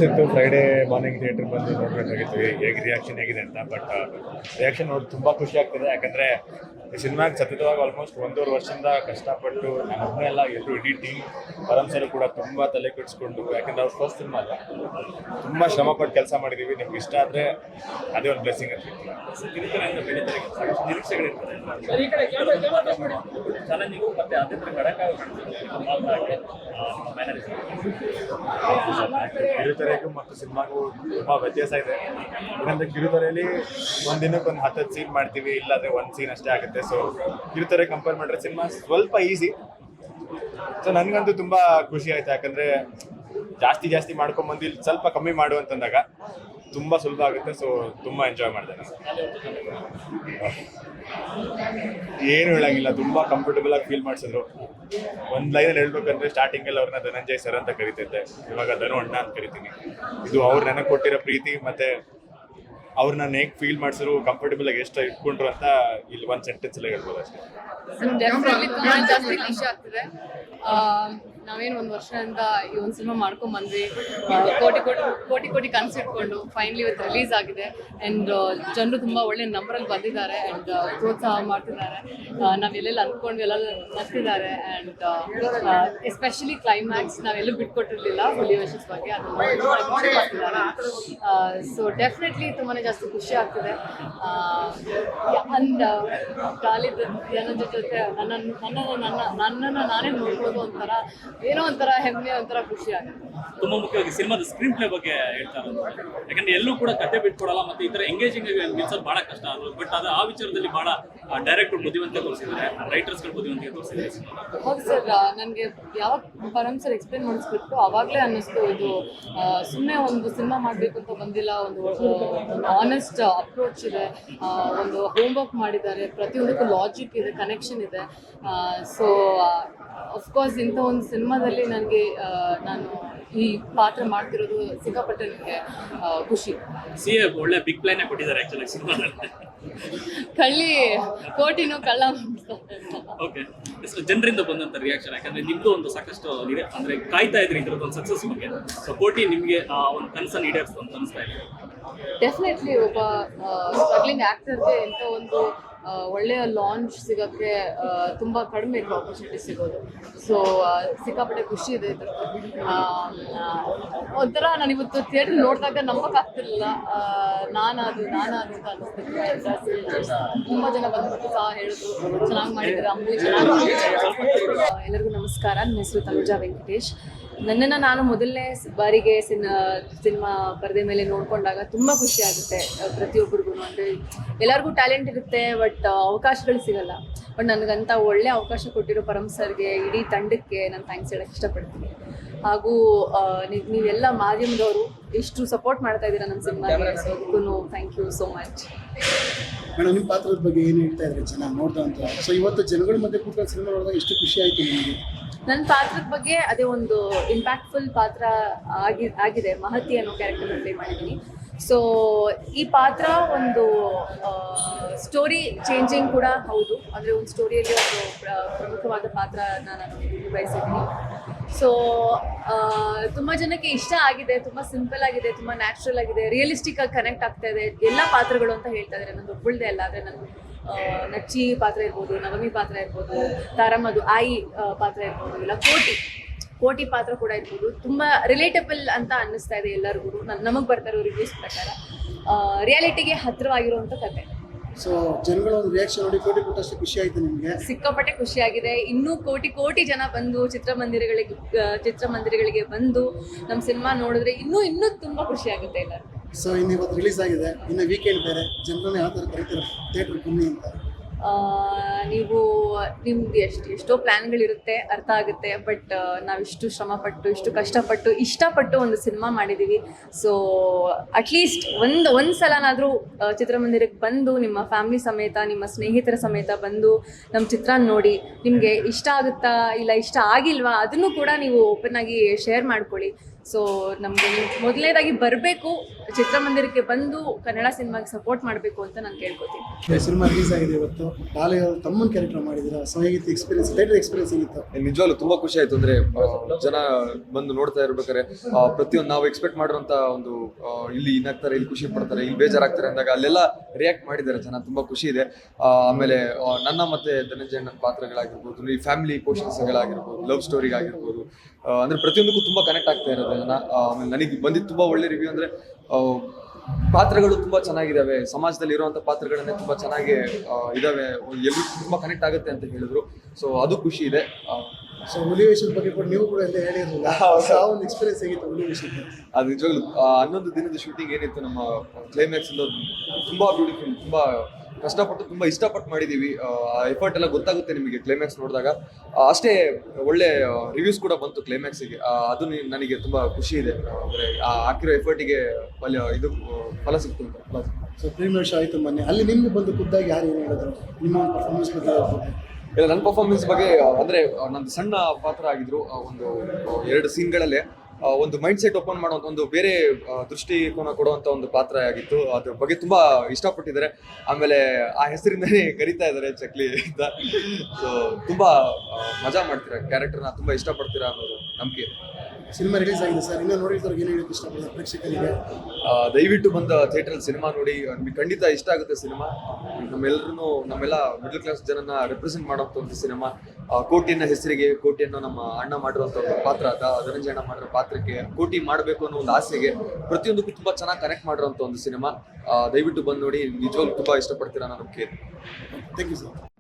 ಅನಿಸಿತ್ತು Friday morning ಥಿಯೇಟ್ರಿಗೆ ಬಂದು ನೋಡಬೇಕಾಗಿತ್ತು ಹೇಗೆ ರಿಯಾಕ್ಷನ್ ಹೇಗಿದೆ ಅಂತ. ಬಟ್ ರಿಯಾಕ್ಷನ್ ನೋಡಿ ತುಂಬ ಖುಷಿ ಆಗ್ತದೆ. ಯಾಕಂದರೆ ಈ ಸಿನಿಮಾಗೆ ಸತತವಾಗಿ ಆಲ್ಮೋಸ್ಟ್ 1.5 ವರ್ಷದಿಂದ ಕಷ್ಟಪಟ್ಟು ನಾನು ಒಬ್ಬನೇ ಎಲ್ಲ ಎಲ್ಲರೂ ಇಡೀ ಟೀಮ್ ಪರಮ್ಸರು ಕೂಡ ತುಂಬ ತಲೆ ಕೆಡಿಸ್ಕೊಂಡು, ಯಾಕಂದರೆ ಅವ್ರ ಫಸ್ಟ್ ಸಿನಿಮಾ ಅಲ್ಲ, ತುಂಬ ಶ್ರಮಪಟ್ಟು ಕೆಲಸ ಮಾಡಿದ್ದೀವಿ. ನಿಮ್ಗೆ ಇಷ್ಟ ಆದರೆ ಅದೇ ಒಂದು ಬ್ಲೆಸ್ಸಿಂಗ್ ಅಂತ ನಿರೀಕ್ಷೆಗಳಿರ್ತದೆ. ಕಿರುತೆರೆಗೂ ಮತ್ತು ಸಿನಿಮಾಗೂ ತುಂಬ ವ್ಯತ್ಯಾಸ ಇದೆ. ಯಾಕಂದರೆ ಕಿರುತೆರೆಯಲ್ಲಿ ಒಂದಿನಕ್ಕೆ ಒಂದು 10 ಸೀನ್ ಮಾಡ್ತೀವಿ, ಇಲ್ಲಾಂದರೆ 1 ಸೀನ್ ಅಷ್ಟೇ ಆಗುತ್ತೆ. ಸೊ ಕಿರುತೆರೆ ಕಂಪೇರ್ ಮಾಡಿದ್ರೆ ಸಿನಿಮಾ ಸ್ವಲ್ಪ ಈಸಿ. ಸೊ ನನಗಂತೂ ತುಂಬ ಖುಷಿ ಆಯ್ತು. ಯಾಕಂದರೆ ಜಾಸ್ತಿ ಮಾಡ್ಕೊಂಬಂದು ಇಲ್ಲಿ ಸ್ವಲ್ಪ ಕಮ್ಮಿ ಮಾಡು ಅಂತಂದಾಗ ತುಂಬ ಸುಲಭ ಆಗುತ್ತೆ. ಸೊ ತುಂಬ ಎಂಜಾಯ್ ಮಾಡಿದೆ ನಾನು. ಏನು ಹೇಳಂಗಿಲ್ಲ, ತುಂಬ ಕಂಫರ್ಟಬಲ್ ಆಗಿ ಫೀಲ್ ಮಾಡಿಸಿದ್ರು. ಒಂದು ಲೈನಲ್ಲಿ ಹೇಳ್ಬೇಕಂದ್ರೆ ಸ್ಟಾರ್ಟಿಂಗಲ್ಲಿ ಅವ್ರನ್ನ ಧನಂಜಯ್ ಸರ್ ಅಂತ ಕರಿತಿದ್ದೆ, ಇವಾಗ ಧನು ಅಣ್ಣ ಅಂತ ಕರಿತೀನಿ. ಇದು ಅವ್ರು ನನಗೆ ಕೊಟ್ಟಿರೋ ಪ್ರೀತಿ ಮತ್ತು ಅವ್ರು ನಾನು ಹೇಗೆ ಫೀಲ್ ಮಾಡಿಸಿದ್ರು, ಕಂಫರ್ಟಬಲ್ ಆಗಿ ಎಷ್ಟು ಇಟ್ಕೊಂಡ್ರು ಅಂತ ಇಲ್ಲಿ ಒಂದು ಸೆಂಟೆನ್ಸಲ್ಲೇ ಹೇಳ್ಬೋದು ಅಷ್ಟೇ. ಜಾಸ್ತಿ ಖುಷಿ ಆಗ್ತಿದೆ. ನಾವೇನು 1 ವರ್ಷದಿಂದ ಈ ಒಂದು ಸಿನಿಮಾ ಮಾಡ್ಕೊಂಡ್ ಬಂದ್ವಿ, ಕೋಟಿ ಕನಸು ಇಟ್ಕೊಂಡು ಫೈನಲಿ ಇವತ್ತು ರಿಲೀಸ್ ಆಗಿದೆ. ಆ್ಯಂಡ್ ಜನರು ತುಂಬ ಒಳ್ಳೆ ನಂಬರಲ್ಲಿ ಬಂದಿದ್ದಾರೆ ಆ್ಯಂಡ್ ಪ್ರೋತ್ಸಾಹ ಮಾಡ್ತಿದ್ದಾರೆ. ನಾವೆಲ್ಲೆಲ್ಲ ಅಂದ್ಕೊಂಡ್ವಿ ಎಲ್ಲ ನಗ್ತಿದ್ದಾರೆ. ಆ್ಯಂಡ್ ಎಸ್ಪೆಷಲಿ ಕ್ಲೈಮ್ಯಾಕ್ಸ್ ನಾವೆಲ್ಲೂ ಬಿಟ್ಕೊಟ್ಟಿರಲಿಲ್ಲ ಹುಲಿ ವೇಷಸ್ ಬಗ್ಗೆ, ಅದನ್ನು ಖುಷಿ ಮಾಡ್ತಿದ್ದಾರೆ. ಸೊ ಡೆಫಿನೆಟ್ಲಿ ತುಂಬಾ ಜಾಸ್ತಿ ಖುಷಿ ಆಗ್ತಿದೆ. ಅಂಡ್ ಕಾಲಿದ ಜನದ ಜೊತೆ ನನ್ನನ್ನು ನಾನೇ ನೋಡ್ಬೋದು, ಏನೋ ಒಂಥರ ಹೆಮ್ಮೆ, ಒಂಥರ ಖುಷಿ ಆಗುತ್ತೆ. ತುಂಬಾ ಮುಖ್ಯವಾಗಿ ಸಿನಿಮಾದ ಸ್ಕ್ರೀನ್ ಪ್ಲೇ ಬಗ್ಗೆ ಹೇಳ್ತಾರೆ. ಯಾಕಂದ್ರೆ ಎಲ್ಲೂ ಕೂಡ ಕತೆ ಬಿಟ್ಕೊಡಲ್ಲ, ಮತ್ತೆ ಈ ತರ ಎಂಗೇಜಿಂಗ್ ನಿಲ್ಸೋದು ಬಹಳ ಕಷ್ಟ. ಬಟ್ ಅದು ಆ ವಿಚಾರದಲ್ಲಿ ಬಹಳ ಡೈರೆಕ್ಟರ್ ಬುದ್ಧಿವಂತಿಕೆ ತೋರಿಸಿದ್ದಾರೆ, ರೈಟರ್ಸ್ಗಳು ಬುದ್ಧಿವಂತಿಕೆ ತೋರಿಸಿದ್ದಾರೆ. ಹೌದು ಸರ್, ನನಗೆ ಯಾವಾಗ ಪರಮ್ ಸರ್ ಎಕ್ಸ್ಪ್ಲೇನ್ ಮಾಡಿಸ್ಬಿಟ್ಟು ಅವಾಗಲೇ ಅನ್ನಿಸ್ತು ಇದು ಸುಮ್ಮನೆ ಒಂದು ಸಿನಿಮಾ ಮಾಡಬೇಕು ಅಂತ ಬಂದಿಲ್ಲ, ಒಂದು ಆನೆಸ್ಟ್ ಅಪ್ರೋಚ್ ಇದೆ, ಒಂದು ಹೋಮ್ವರ್ಕ್ ಮಾಡಿದ್ದಾರೆ, ಪ್ರತಿಯೊಂದಕ್ಕೂ ಲಾಜಿಕ್ ಇದೆ, ಕನೆಕ್ಷನ್ ಇದೆ. ಸೊ ಅಫ್ಕೋರ್ಸ್ ಇಂಥ ಒಂದು ಸಿನಿಮಾದಲ್ಲಿ ನನಗೆ ನಾನು ಈ ಪಾತ್ರ ಮಾಡ್ತಿರೋದು ಸಿಕ್ಕಾಪಟ್ಟೆ ನನಗೆ ಖುಷಿ. ಸಿಎ ಒಳ್ಳೆ ಬಿಗ್ ಪ್ಲಾನ್ ಕೊಟ್ಟಿದ್ದಾರೆ ಆಕ್ಚುಲಿ ಸಿನಿಮಾದಲ್ಲಿ. ಕಳ್ಳಿ ಕೋಟಿನೂ ಕಳ್ಳ. ಓಕೆ, ಜನರಿಂದ ಬಂದಂತ ರಿಯಾಕ್ಷನ್, ಯಾಕಂದ್ರೆ ನಿಮ್ದು ಒಂದು ಸಾಕಷ್ಟು ಅಂದ್ರೆ ಕಾಯ್ತಾ ಇದ್ರಿ ಇದ್ರದ್ದು ಒಂದು ಸಕ್ಸಸ್ ಬಗ್ಗೆ. ಸೊ ಕೋಟಿ ನಿಮಗೆ ಆ ಒಂದು ಕನಸನ್ನು ಈಡೇರಿಸ್ತು ಅಂತ ಅನಿಸ್ತಾ ಇದೆ? ಡೆಫಿನೆಟ್ಲಿ ಒಬ್ಬ ಸ್ಟ್ರಗ್ಲಿಂಗ್ ಆ್ಯಕ್ಟರ್ಗೆ ಇಂಥ ಒಂದು ಒಳ್ಳೆಯ ಲಾಂಚ್ ಸಿಗೋಕ್ಕೆ ತುಂಬ ಕಡಿಮೆ ಇದೆ ಆಪರ್ಚುನಿಟಿ ಸಿಗೋದು. ಸೊ ಸಿಕ್ಕಾಪಟ್ಟೆ ಖುಷಿ ಇದೆ ಇದು. ಒಂಥರ ನಾನು ಇವತ್ತು ಥಿಯೇಟ್ರ್ ನೋಡಿದಾಗ ನಂಬಕ್ಕಾಗ್ತಿರ್ಲಿಲ್ಲ, ನಾನದು ಅಂತ ಅನಿಸ್ತಿತ್ತು. ತುಂಬ ಜನ ಬಂದ್ಬಿಟ್ಟು ಸಹ ಹೇಳಿದ್ರು ಚೆನ್ನಾಗಿ ಮಾಡಿದ್ದಾರೆ, ಅಮ್ಮು ಚೆನ್ನಾಗಿ ಮಾಡಿದ್ದಾರೆ. ಎಲ್ಲರಿಗೂ ನಮಸ್ಕಾರ. ನನ್ನ ಹೆಸರು ತನುಜಾ ವೆಂಕಟೇಶ್. ನನ್ನನ್ನು ನಾನು ಮೊದಲನೇ ಬಾರಿಗೆ ಸಿನಿಮಾ ಪರದೆ ಮೇಲೆ ನೋಡಿಕೊಂಡಾಗ ತುಂಬ ಖುಷಿ ಆಗುತ್ತೆ. ಪ್ರತಿಯೊಬ್ಬರಿಗೂ ಅಂದರೆ ಎಲ್ಲರಿಗೂ ಟ್ಯಾಲೆಂಟ್ ಇರುತ್ತೆ, ಬಟ್ ಅವಕಾಶಗಳು ಸಿಗಲ್ಲ. ಬಟ್ ನನಗಂತ ಒಳ್ಳೆ ಅವಕಾಶ ಕೊಟ್ಟಿರೋ ಪರಮ್ ಸರ್ಗೆ, ಇಡೀ ತಂಡಕ್ಕೆ ನಾನು ಥ್ಯಾಂಕ್ಸ್ ಹೇಳೋಕ್ಕೆ ಇಷ್ಟಪಡ್ತೀನಿ. ಹಾಗೂ ನೀವೆಲ್ಲ ಮಾಧ್ಯಮದವರು ಇಷ್ಟು ಸಪೋರ್ಟ್ ಮಾಡ್ತಾ ಇದ್ದೀರಾ ನಮ್ಮ ಸಿನಿಮಾಗೆ, ಸೊ ಅದಕ್ಕೂ thank you so much. Madam, ನಿಮ್ಮ ಪಾತ್ರದ ಬಗ್ಗೆ ಏನು ಹೇಳ್ತಾ ಇದ್ರಿ ಚೆನ್ನಾಗಿ ನೋಡ್ತಾ ಅಂತ? ಸೊ ಇವತ್ತು ಜನಗಳ ಮಧ್ಯೆ ಕೂತ್ಕೊಂಡು ಸಿನಿಮಾ ನೋಡಿದಾಗ ಎಷ್ಟು ಖುಷಿ ಆಯಿತು ನಿಮಗೆ? ನನ್ನ ಪಾತ್ರದ ಬಗ್ಗೆ ಅದೇ ಒಂದು ಇಂಪ್ಯಾಕ್ಟ್ಫುಲ್ ಪಾತ್ರ ಆಗಿದೆ. ಮಹತಿ ಅನ್ನೋ ಕ್ಯಾರೆಕ್ಟರ್ ಪ್ಲೇ ಮಾಡಿದ್ದೀನಿ. ಸೊ ಈ ಪಾತ್ರ ಒಂದು ಸ್ಟೋರಿ ಚೇಂಜಿಂಗ್ ಕೂಡ ಹೌದು. ಅಂದರೆ ಒಂದು ಸ್ಟೋರಿಯಲ್ಲಿ ಒಂದು ಪ್ರಮುಖವಾದ ಪಾತ್ರನ ನಾನು ನಿಭಾಯಿಸಿದ್ದೀನಿ. ಸೊ ತುಂಬ ಜನಕ್ಕೆ ಇಷ್ಟ ಆಗಿದೆ, ತುಂಬ ಸಿಂಪಲ್ ಆಗಿದೆ, ತುಂಬ ನ್ಯಾಚುರಲ್ ಆಗಿದೆ, ರಿಯಲಿಸ್ಟಿಕ್ ಆಗಿ ಕನೆಕ್ಟ್ ಆಗ್ತಾ ಇದೆ ಎಲ್ಲ ಪಾತ್ರಗಳು ಅಂತ ಹೇಳ್ತಾ ಇದ್ದಾರೆ. ನಂದು ಒಬ್ಬಳದೇ ಅಲ್ಲ, ಆದರೆ ನಾನು ನಚ್ಚಿ ಪಾತ್ರ ಇರ್ಬೋದು, ನವಮಿ ಪಾತ್ರ ಇರ್ಬೋದು, ತಾರಮ್ಮದು ಆಯಿ ಪಾತ್ರ ಇರ್ಬೋದು, ಇಲ್ಲ ಕೋಟಿ ಪಾತ್ರ ಕೂಡ ಇರ್ಬೋದು. ತುಂಬ ರಿಲೇಟಬಲ್ ಅಂತ ಅನ್ನಿಸ್ತಾ ಇದೆ ಎಲ್ಲರಿಗೂ. ನಮಗೆ ಬರ್ತಾ ಇರೋ ರಿವ್ಯೂಸ್ ಪ್ರಕಾರ ರಿಯಾಲಿಟಿಗೆ ಹತ್ತಿರವಾಗಿರುವಂಥ ಕತೆ. ಸೊ ಜನಗಳ ಒಂದು ರಿಯಾಕ್ಷನ್ ನೋಡಿ ಕೋಟಿ ಕೊಟ್ಟಷ್ಟು ಖುಷಿ ಆಯಿತು ನಿಮಗೆ? ಸಿಕ್ಕಾಪಟ್ಟೆ ಖುಷಿಯಾಗಿದೆ. ಇನ್ನೂ ಕೋಟಿ ಜನ ಬಂದು ಚಿತ್ರಮಂದಿರಗಳಿಗೆ ಬಂದು ನಮ್ಮ ಸಿನಿಮಾ ನೋಡಿದ್ರೆ ಇನ್ನೂ ತುಂಬ ಖುಷಿ ಆಗುತ್ತೆ ಎಲ್ಲರೂ. ಸೊ ಇನ್ನು ಇವತ್ತು ರಿಲೀಸ್ ಆಗಿದೆ, ಇನ್ನು ವೀಕೆಂಡ್ ಬೇರೆ, ಜನರನ್ನ ಯಾವ ಥರ ಕರೀತಾರೆ ಥಿಯೇಟ್ರ್ ಬನ್ನಿ ಅಂತ? ನೀವು ನಿಮ್ಗೆ ಎಷ್ಟೋ ಪ್ಲ್ಯಾನ್ಗಳಿರುತ್ತೆ, ಅರ್ಥ ಆಗುತ್ತೆ. ಬಟ್ ನಾವಿಷ್ಟು ಶ್ರಮಪಟ್ಟು, ಇಷ್ಟು ಕಷ್ಟಪಟ್ಟು, ಇಷ್ಟಪಟ್ಟು ಒಂದು ಸಿನಿಮಾ ಮಾಡಿದ್ದೀವಿ. ಸೊ ಅಟ್ಲೀಸ್ಟ್ ಒಂದು ಸಲನಾದರೂ ಚಿತ್ರಮಂದಿರಕ್ಕೆ ಬಂದು ನಿಮ್ಮ ಫ್ಯಾಮಿಲಿ ಸಮೇತ, ನಿಮ್ಮ ಸ್ನೇಹಿತರ ಸಮೇತ ಬಂದು ನಮ್ಮ ಚಿತ್ರ ನೋಡಿ, ನಿಮಗೆ ಇಷ್ಟ ಆಗುತ್ತಾ ಇಲ್ಲ ಇಷ್ಟ ಆಗಿಲ್ವಾ ಅದನ್ನು ಕೂಡ ನೀವು ಓಪನ್ ಆಗಿ ಶೇರ್ ಮಾಡ್ಕೊಳ್ಳಿ. ಸೊ ನಮಗೆ ಮೊದಲನೇದಾಗಿ ಬರಬೇಕು, ಚಿತ್ರಮಂದಿರಕ್ಕೆ ಬಂದು ಕನ್ನಡ ಸಿನಿಮಾಗೆ ಸಪೋರ್ಟ್ ಮಾಡಬೇಕು ಅಂತ ನಾನು ಕೇಳ್ಕೊತೀನಿ. ಸಿನಿಮಾ ರಿಲೀಸ್ ಆಗಿದೆ ಇವತ್ತು, ಬಾಲೆ ಅವರು ತಮ್ಮನ ಕ್ಯಾರೆಕ್ಟರ್ ಮಾಡಿದ್ದೀರಾ, ಸೊ ಹೇಗಿತ್ತು ಎಕ್ಸ್ಪೀರಿಯನ್ಸ್, ಥಿಯೇಟರ್ ಎಕ್ಸ್ಪೀರಿಯನ್ಸ್ ಹೇಗಿತ್ತು? ನಿಜವಾಗ್ಲೂ ತುಂಬಾ ಖುಷಿ ಆಯ್ತು. ಅಂದ್ರೆ ಜನ ಬಂದು ನೋಡ್ತಾ ಇರ್ಬೇಕಾದ್ರೆ ಪ್ರತಿಯೊಂದು ನಾವು ಎಕ್ಸ್ಪೆಕ್ಟ್ ಮಾಡಿರುವಂತ ಒಂದು ಇಲ್ಲಿ ನಗ್ತಾರೆ, ಇಲ್ಲಿ ಖುಷಿ ಪಡ್ತಾರೆ, ಇಲ್ಲಿ ಬೇಜಾರಾಗ್ತಾರೆ ಅಂದಾಗ ಅಲ್ಲೆಲ್ಲ ರಿಯಾಕ್ಟ್ ಮಾಡಿದ್ದಾರೆ ಜನ. ತುಂಬಾ ಖುಷಿ ಇದೆ. ಆಮೇಲೆ ನನ್ನ ಮತ್ತೆ ಧನಂಜಯ ಅಣ್ಣನ ಪಾತ್ರಗಳಾಗಿರ್ಬೋದು, ಈ ಫ್ಯಾಮಿಲಿ ಪೋರ್ಷನ್ಸ್ಗಳಾಗಿರ್ಬೋದು, ಲವ್ ಸ್ಟೋರಿಗಾಗಿರ್ಬೋದು, ಅಂದ್ರೆ ಪ್ರತಿಯೊಂದಕ್ಕೂ ತುಂಬಾ ಕನೆಕ್ಟ್ ಆಗ್ತಾ ಇರೋದು ಜನ. ಆಮೇಲೆ ನನಗೆ ಬಂದಿದ್ದು ತುಂಬಾ ಒಳ್ಳೆ ರಿವ್ಯೂ. ಅಂದ್ರೆ ಪಾತ್ರಗಳು ತುಂಬಾ ಚೆನ್ನಾಗಿದ್ದಾವೆ, ಸಮಾಜದಲ್ಲಿ ಇರುವಂತ ಪಾತ್ರಗಳನ್ನೇ ತುಂಬಾ ಚೆನ್ನಾಗಿ ಇದಾವೆ, ಎಲ್ರಿಗೂ ತುಂಬಾ ಕನೆಕ್ಟ್ ಆಗುತ್ತೆ ಅಂತ ಹೇಳಿದ್ರು. ಸೊ ಅದು ಖುಷಿ ಇದೆ. ಸೊ ಹುಲಿವೇಷದ ಬಗ್ಗೆ ಕೂಡ ನೀವು ಕೂಡ ಎಲ್ಲ ಹೇಳಿರಲಿಲ್ಲ, ಆ ಒಂದು ಎಕ್ಸ್ಪೀರಿಯನ್ಸ್ ಹೇಗಿತ್ತು ಹುಲಿವೇಷದ? ಅದು ನಿಜವಾಗ್ಲು 11 ದಿನದ ಶೂಟಿಂಗ್ ಏನಿತ್ತು ನಮ್ಮ ಕ್ಲೈಮ್ಯಾಕ್ಸ್ ಇಂದ ತುಂಬಾ ಬ್ಯೂಟಿಫುಲ್, ತುಂಬಾ ಕಷ್ಟಪಟ್ಟು ತುಂಬಾ ಇಷ್ಟಪಟ್ಟು ಮಾಡಿದೀವಿ. ಎಫರ್ಟ್ ಎಲ್ಲ ಗೊತ್ತಾಗುತ್ತೆ ನಿಮಗೆ ಕ್ಲೈಮ್ಯಾಕ್ಸ್ ನೋಡಿದಾಗ. ಅಷ್ಟೇ ಒಳ್ಳೆ ರಿವ್ಯೂಸ್ ಕೂಡ ಬಂತು ಕ್ಲೈಮ್ಯಾಕ್ಸಿಗೆ. ಅದು ನನಗೆ ತುಂಬಾ ಖುಷಿ ಇದೆ. ಅಂದ್ರೆ ಹಾಕಿರೋ ಎಫರ್ಟಿಗೆ ಫಲ ಸಿಕ್ತು ಅಂತ. ಸೊ ಪ್ರೀಮಿಯರ್ ಶೋ ಆಯಿತು ಮೊನ್ನೆ, ಅಲ್ಲಿ ನಿಮ್ಗೆ ಬಂದು ಖುದ್ದಾಗಿ ಯಾರು ಏನು ಹೇಳಿದ್ರು ನಿಮ್ಮ ಪರ್ಫಾರ್ಮೆನ್ಸ್ ಬಗ್ಗೆ? ಇಲ್ಲ, ನನ್ನ ಪರ್ಫಾರ್ಮೆನ್ಸ್ ಬಗ್ಗೆ ಅಂದ್ರೆ ನಂದು ಸಣ್ಣ ಪಾತ್ರ ಆಗಿದ್ರು. ಒಂದು 2 ಸೀನ್ಗಳಲ್ಲೇ ಒಂದು ಮೈಂಡ್ ಸೆಟ್ ಓಪನ್ ಮಾಡುವಂತ ಒಂದು ಬೇರೆ ದೃಷ್ಟಿಕೋನ ಕೊಡುವಂತ ಒಂದು ಪಾತ್ರ ಆಗಿತ್ತು. ಅದ್ರ ಬಗ್ಗೆ ತುಂಬಾ ಇಷ್ಟಪಟ್ಟಿದ್ದಾರೆ. ಆಮೇಲೆ ಆ ಹೆಸರಿಂದನೇ ಕರೀತಾ ಇದ್ದಾರೆ ಚಕ್ಲಿ ಅಂತ. ಸೊ ತುಂಬಾ ಮಜಾ ಮಾಡ್ತೀರಾ, ಕ್ಯಾರೆಕ್ಟರ್ನ ತುಂಬಾ ಇಷ್ಟಪಡ್ತೀರಾ ಅನ್ನೋದು ನಂಬಿಕೆ. ಸಿನಿಮಾ ರಿಲೀಸ್ ಆಗಿದೆ ಸರ್, ಇನ್ನೂ ನೋಡಿದ್ದವ್ರಿಗೆ ಏನು ಹೇಳೋಕ್ಕೆ ಇಷ್ಟಪಡ್ತಾರೆ ಪ್ರೇಕ್ಷಕರಿಗೆ? ದಯವಿಟ್ಟು ಬಂದ ಥಿಯೇಟರ್ ಸಿನಿಮಾ ನೋಡಿ, ನಿಮಗೆ ಖಂಡಿತ ಇಷ್ಟ ಆಗುತ್ತೆ ಸಿನಿಮಾ. ನಮ್ಮೆಲ್ಲ ಮಿಡಲ್ ಕ್ಲಾಸ್ ಜನನ ರೆಪ್ರೆಸೆಂಟ್ ಮಾಡುವಂಥ ಒಂದು ಸಿನಿಮಾ. ಕೋಟಿಯನ್ನ ಹೆಸರಿಗೆ, ಕೋಟಿಯನ್ನು ನಮ್ಮ ಅಣ್ಣ ಮಾಡಿರುವಂಥ ಒಂದು ಪಾತ್ರ, ಧನಂಜಯ ಅಣ್ಣ ಮಾಡಿರೋ ಪಾತ್ರಕ್ಕೆ ಕೋಟಿ ಮಾಡಬೇಕು ಅನ್ನೋ ಒಂದು ಆಸೆಗೆ ಪ್ರತಿಯೊಂದಕ್ಕೂ ತುಂಬಾ ಚೆನ್ನಾಗಿ ಕನೆಕ್ಟ್ ಮಾಡಿರುವಂಥ ಒಂದು ಸಿನಿಮಾ. ದಯವಿಟ್ಟು ಬಂದು ನೋಡಿ, ನಿಜವಾಗ್ಲೂ ತುಂಬಾ ಇಷ್ಟಪಡ್ತೀರಾ ಅನ್ನೋ ನಂಬಿಕೆ. Thank you sir.